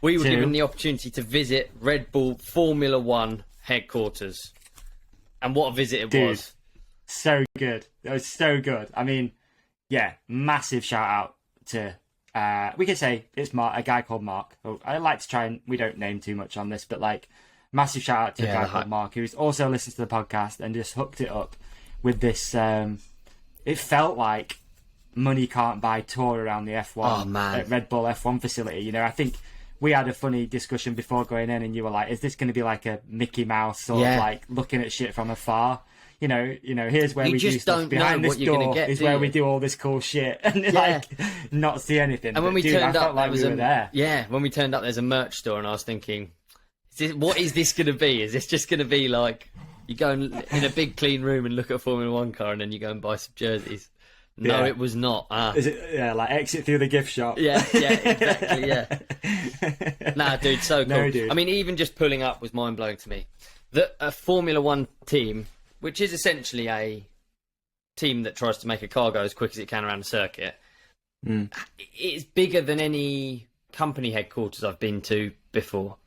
we were given the opportunity to visit Red Bull Formula One headquarters. And what a visit it was. So good. It was so good. I mean, yeah, massive shout out to, we could say it's a guy called Mark. I like to try and, we don't name too much on this, but like, massive shout out to a guy called Mark, who's also listens to the podcast and just hooked it up with this, it felt like money can't buy tour around the F1 at Red Bull F1 facility. You know, I think we had a funny discussion before going in and you were like, is this going to be like a Mickey Mouse sort of like looking at shit from afar? You know, here's where we do stuff. Behind this door is where we do all this cool shit and like not see anything. And when we turned up, like we were there. Yeah, when we turned up, there's a merch store, and I was thinking, what is this going to be? Is this just going to be like you go in a big clean room and look at a Formula One car, and then you go and buy some jerseys? No, it was not. Is it like exit through the gift shop? Yeah, exactly. Yeah. Nah, dude, so cool. No, dude. I mean, even just pulling up was mind blowing to me. That a Formula One team, which is essentially a team that tries to make a car go as quick as it can around the circuit, it's bigger than any company headquarters I've been to before.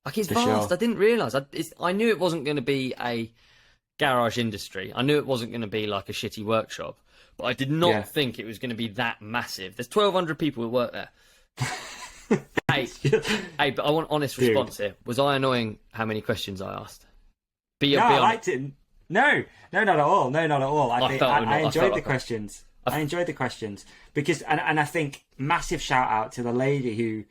Like, it's vast. Sure. I didn't realise. I knew it wasn't going to be a garage industry. I knew it wasn't going to be like a shitty workshop. But I did not think it was going to be that massive. There's 1,200 people who work there. Hey, but I want honest response here. Was I annoying how many questions I asked? I liked it. No, not at all. No, not at all. I enjoyed the questions. I enjoyed the questions because, and I think massive shout out to the lady who,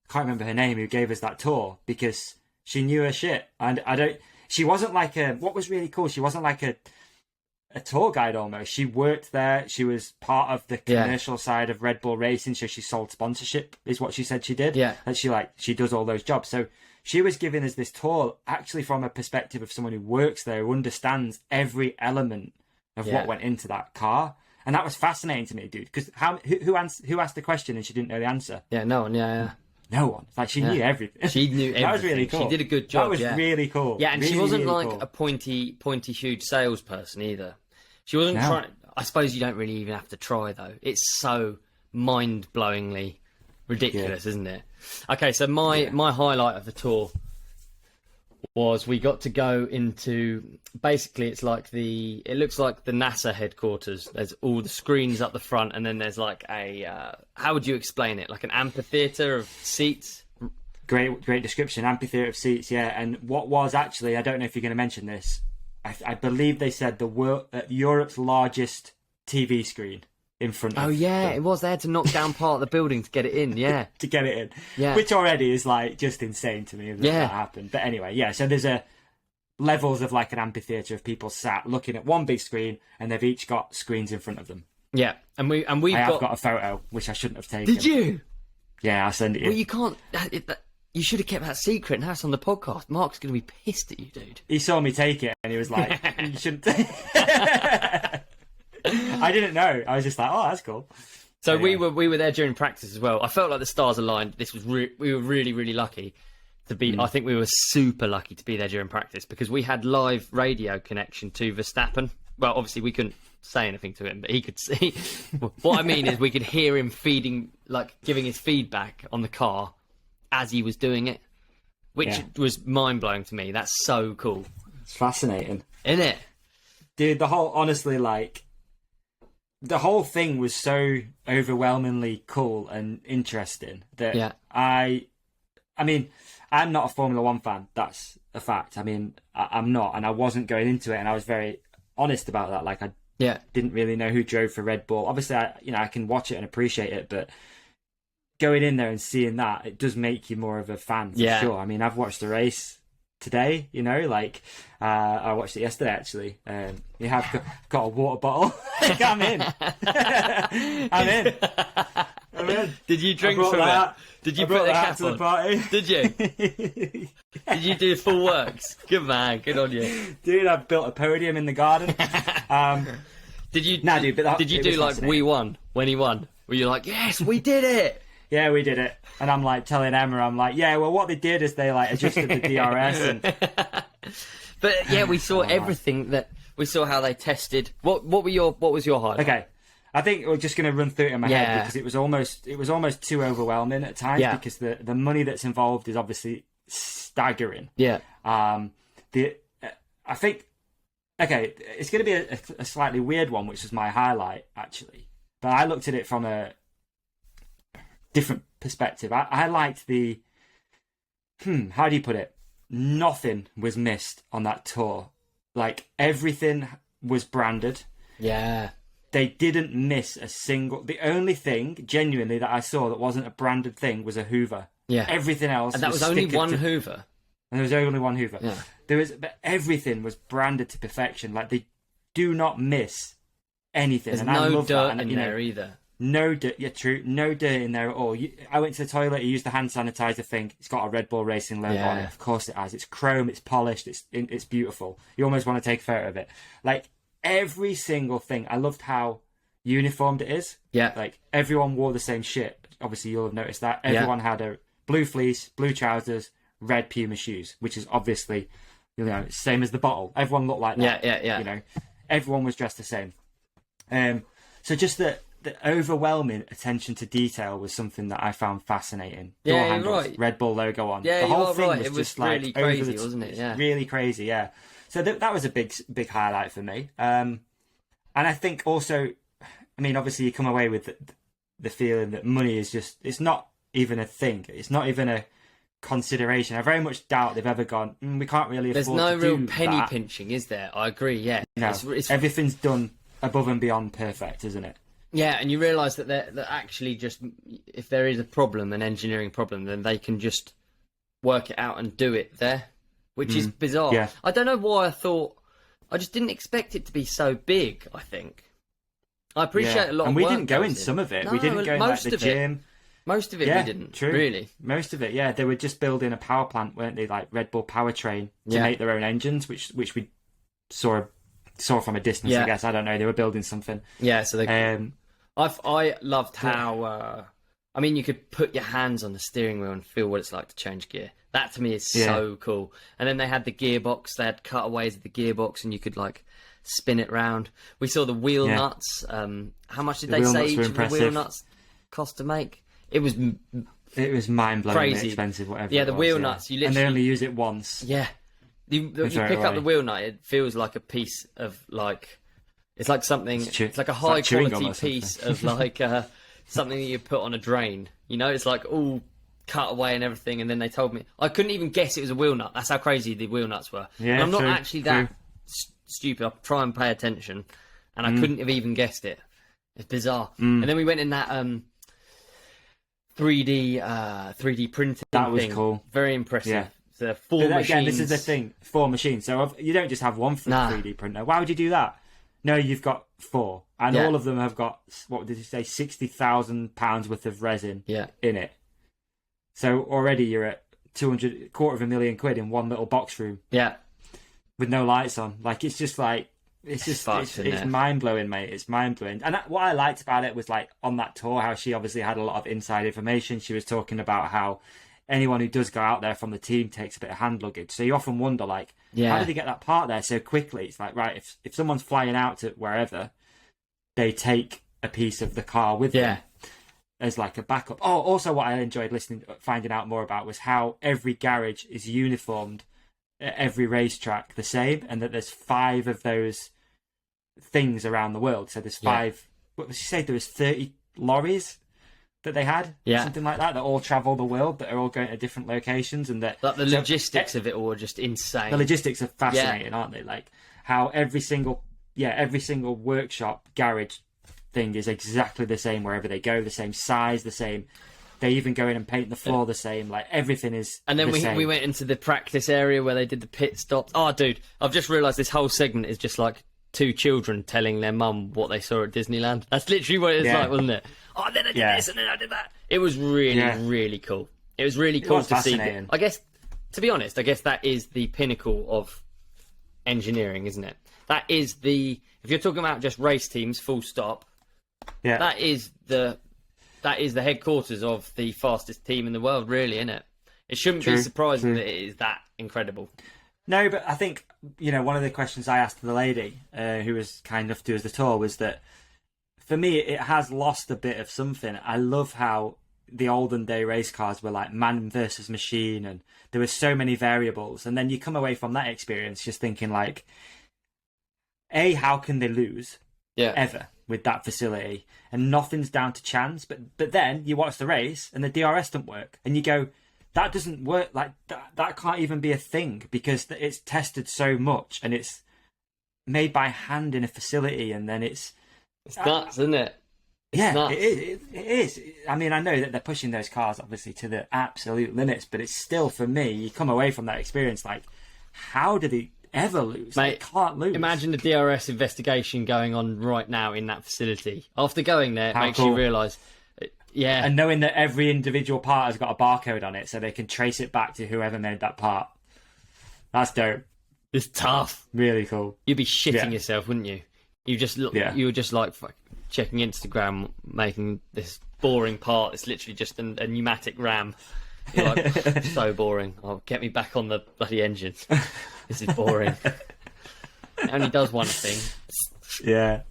I can't remember her name, who gave us that tour because she knew her shit. And she wasn't like what was really cool, she wasn't like a tour guide almost. She worked there. She was part of the commercial side of Red Bull Racing, so she sold sponsorship, is what she said she did. Yeah. And she does all those jobs. So she was giving us this tour actually from a perspective of someone who works there, who understands every element of what went into that car. And that was fascinating to me, dude, because who asked the question and she didn't know the answer? Yeah, no one, No one. Like, she knew everything. She knew everything. That was really cool. She did a good job. That was really cool. Yeah, and really, she wasn't really like cool. a pointy, huge salesperson either. She wasn't trying. I suppose you don't really even have to try, though. It's so mind-blowingly ridiculous, isn't it? Okay, so my highlight of the tour was we got to go into, basically it looks like the NASA headquarters. There's all the screens up the front, and then there's like how would you explain it? Like an amphitheater of seats? Great description. Amphitheater of seats, yeah. And what was actually, I don't know if you're going to mention this, I believe they said Europe's largest TV screen in front of it was. They had to knock down part of the building to get it in, to get it in. Yeah. Which already is like just insane to me that happened. But anyway, so there's levels of like an amphitheater of people sat looking at one big screen, and they've each got screens in front of them. Yeah, and we've got a photo which I shouldn't have taken. Did you? Yeah, I'll send it you. Well, you can't. You should have kept that secret, and that's on the podcast. Mark's going to be pissed at you, dude. He saw me take it, and he was like, "You shouldn't." I didn't know. I was just like, "Oh, that's cool." So anyway. we were there during practice as well. I felt like the stars aligned. This was we were really, really lucky to be. I think we were super lucky to be there during practice because we had live radio connection to Verstappen. Well, obviously we couldn't say anything to him, but he could see. What I mean is we could hear him giving his feedback on the car as he was doing it, which was mind-blowing to me. That's so cool. It's fascinating. Isn't it? Dude, the whole thing was so overwhelmingly cool and interesting that I mean, I'm not a Formula One fan. That's a fact. I mean, I'm not, and I wasn't going into it, and I was very honest about that. Like, I didn't really know who drove for Red Bull. Obviously, I can watch it and appreciate it, but going in there and seeing that, it does make you more of a fan for sure. I mean, I've watched the race today, I watched it yesterday actually. You have got a water bottle. I'm in. I'm in. Did you drink from it? Did you put the cap to the party? Did you? Did you do full works? Good man, good on you. Dude, I built a podium in the garden. Did you do like we won when he won? Were you like, yes, we did it? Yeah, we did it. And I'm like telling Emma, I'm like, yeah, well, what they did is they like adjusted the DRS. And... But yeah, we saw everything that we saw how they tested. What was your highlight? Okay, I think we're just going to run through it in my head because it was almost too overwhelming at times because the money that's involved is obviously staggering. Yeah. I think it's going to be a slightly weird one, which is my highlight actually, but I looked at it from a different perspective. I liked the how do you put it? Nothing was missed on that tour. Like everything was branded. Yeah. They didn't miss a single. The only thing genuinely that I saw that wasn't a branded thing was a Hoover. Yeah. Everything else, and that was only one Hoover. And there was only one Hoover. Yeah. But everything was branded to perfection. Like they do not miss anything. There's and no I love dirt that. in there either. No dirt. Yeah, true. No dirt in there at all. I went to the toilet. I used the hand sanitizer thing. It's got a Red Bull Racing logo on it. Of course it has. It's chrome. It's polished. It's beautiful. You almost want to take a photo of it. Like every single thing. I loved how uniformed it is. Yeah. Like everyone wore the same shit. Obviously, you'll have noticed that. Everyone had a blue fleece, blue trousers, red Puma shoes, which is obviously, same as the bottle. Everyone looked like that. Yeah. Everyone was dressed the same. So just the overwhelming attention to detail was something that I found fascinating. Yeah, Door handles, right. Red Bull logo on. Yeah, the whole thing right. was It was just really like crazy, wasn't it? Yeah, really crazy. Yeah. So that was a big highlight for me. And I think also, I mean, obviously you come away with the feeling that money is it's not even a thing. It's not even a consideration. I very much doubt they've ever gone, we can't really There's afford no to do real penny that. pinching, is there? I agree, yeah. No, it's everything's done above and beyond perfect, isn't it? Yeah, and you realise that they're actually just, if there is a problem, an engineering problem, then they can just work it out and do it there, which is bizarre. Yeah. I don't know why I just didn't expect it to be so big, I think. I appreciate a lot of and we work didn't go in goes some of it. No, we didn't go in like the gym. Most of it we didn't, true. really. Most of it, yeah. They were just building a power plant, weren't they? Like Red Bull powertrain to make their own engines, which we saw from a distance, I guess. I don't know. They were building something. Yeah, so they... I loved how... I mean, you could put your hands on the steering wheel and feel what it's like to change gear. That, to me, is so cool. And then they had the gearbox. They had cutaways of the gearbox, and you could, like, spin it round. We saw the wheel nuts. How much did they say each of the wheel nuts cost to make? It was mind-blowingly expensive, whatever. Yeah, the wheel nuts. You literally... And they only use it once. Yeah. You pick up the wheel nut, it feels like a piece of, like... It's like something... It's like a high-quality piece of, like, something that you put on a drain. It's like all cut away and everything, and then they told me... I couldn't even guess it was a wheel nut. That's how crazy the wheel nuts were. Yeah, and I'm not actually that stupid. I try and pay attention, and I couldn't have even guessed it. It's bizarre. And then we went in that... 3D printing. That was thing. cool. Very impressive. Yeah. So 4 machines. Again, this is the thing. 4 machines. So you don't just have one 3D printer. Why would you do that? No, you've got 4, and all of them have got, what did you say, £60,000 worth of resin in it. So already you're at £250,000 in one little box room. Yeah. With no lights on. Like it's just like. It's mind blowing, mate. It's mind blowing. And what I liked about it was, like, on that tour, how she obviously had a lot of inside information. She was talking about how anyone who does go out there from the team takes a bit of hand luggage. So you often wonder, like, how did they get that part there so quickly? It's like, right, if someone's flying out to wherever, they take a piece of the car with them as like a backup. Oh, also what I enjoyed finding out more about was how every garage is uniformed at every racetrack the same, and that there's 5 of those things around the world. So there's 5. What did she say? There was 30 lorries that they had, something like that all travel the world, that are all going to different locations, and that the logistics of it all are just insane. The logistics are fascinating, aren't they? Like how every single workshop garage thing is exactly the same wherever they go, the same size, the same. They even go in and paint the floor the same. Like everything is. And then we went into the practice area where they did the pit stops. Oh, dude, I've just realised this whole segment is just like 2 children telling their mum what they saw at Disneyland. That's literally what it's like, wasn't it? Oh, then I did this and then I did that. It was really, really cool. It was really cool to see. I guess, to be honest, that is the pinnacle of engineering, isn't it? That is if you're talking about just race teams, full stop. Yeah. That is the headquarters of the fastest team in the world, really, isn't it? It shouldn't be surprising that it is that incredible. No, but I think, one of the questions I asked the lady who was kind enough to do us the tour was that for me, it has lost a bit of something. I love how the olden day race cars were like man versus machine, and there were so many variables. And then you come away from that experience just thinking like, A, how can they lose ever with that facility? And nothing's down to chance. But then you watch the race and the DRS doesn't work, and you go, that doesn't work. Like that can't even be a thing, because it's tested so much and it's made by hand in a facility, and then it's nuts, isn't it? It is. I mean, I know that they're pushing those cars obviously to the absolute limits, but it's still, for me, you come away from that experience like, how do they ever lose? Mate, they can't lose. Imagine the DRS investigation going on right now in that facility. After going there, it makes cool. you realise. Yeah. And knowing that every individual part has got a barcode on it, so they can trace it back to whoever made that part. That's dope. It's tough. Really cool. You'd be shitting yourself, wouldn't you? You were just like checking Instagram, making this boring part. It's literally just a pneumatic ram. You're like, so boring. Oh, get me back on the bloody engine. This is boring. It only does one thing. Yeah.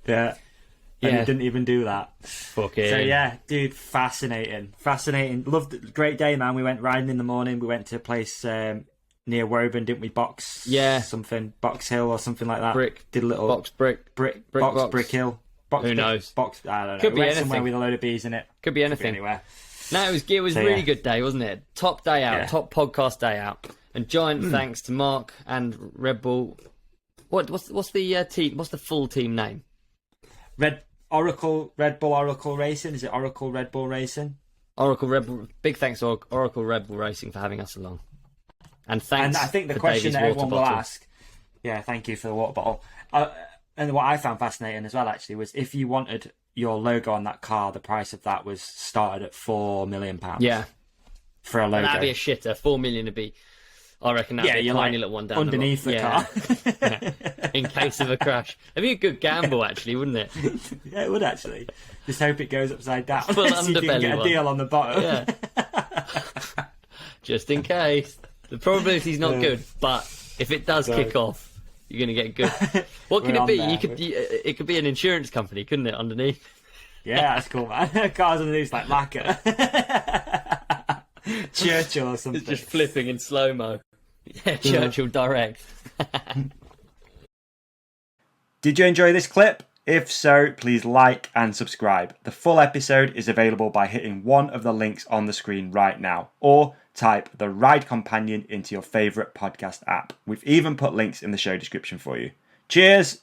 And he didn't even do that. Fucking. So yeah, dude, fascinating. Loved it. Great day, man. We went riding in the morning. We went to a place near Woburn, didn't we? Box Hill or something like that. Did a little Brick Hill. Who knows? I don't know. Could be anything. Somewhere with a load of bees in it. Could be anything. Anywhere. No, it was really good day, wasn't it? Top day out, top podcast day out, and giant thanks to Mark and Red Bull. What's the team? What's the full team name? Red Bull Oracle Racing. Is it Oracle Red Bull Racing? Oracle Red Bull. Big thanks to Oracle Red Bull Racing for having us along. And thanks. And I think the question that everyone will ask. Yeah, thank you for the water bottle. And what I found fascinating as well, actually, was if you wanted your logo on that car, the price of that was started at £4 million. Yeah. For a logo. And that'd be a shitter. 4 million would be. I reckon that'd be a tiny little one down underneath the car. In case of a crash. It'd be a good gamble, actually, wouldn't it? Yeah, it would actually. Just hope it goes upside down. Full so you can get a deal on the bottom. Yeah. Just in case. The probability's not good, but if it does kick off, you're going to get good. What can it be? It could be an insurance company, couldn't it, underneath? Yeah, that's cool, man. Cars underneath like lacquer. Churchill or something. It's just flipping in slow-mo. Yeah, Churchill Direct. Did you enjoy this clip? If so, please like and subscribe. The full episode is available by hitting one of the links on the screen right now, or type The Ride Companion into your favourite podcast app. We've even put links in the show description for you. Cheers!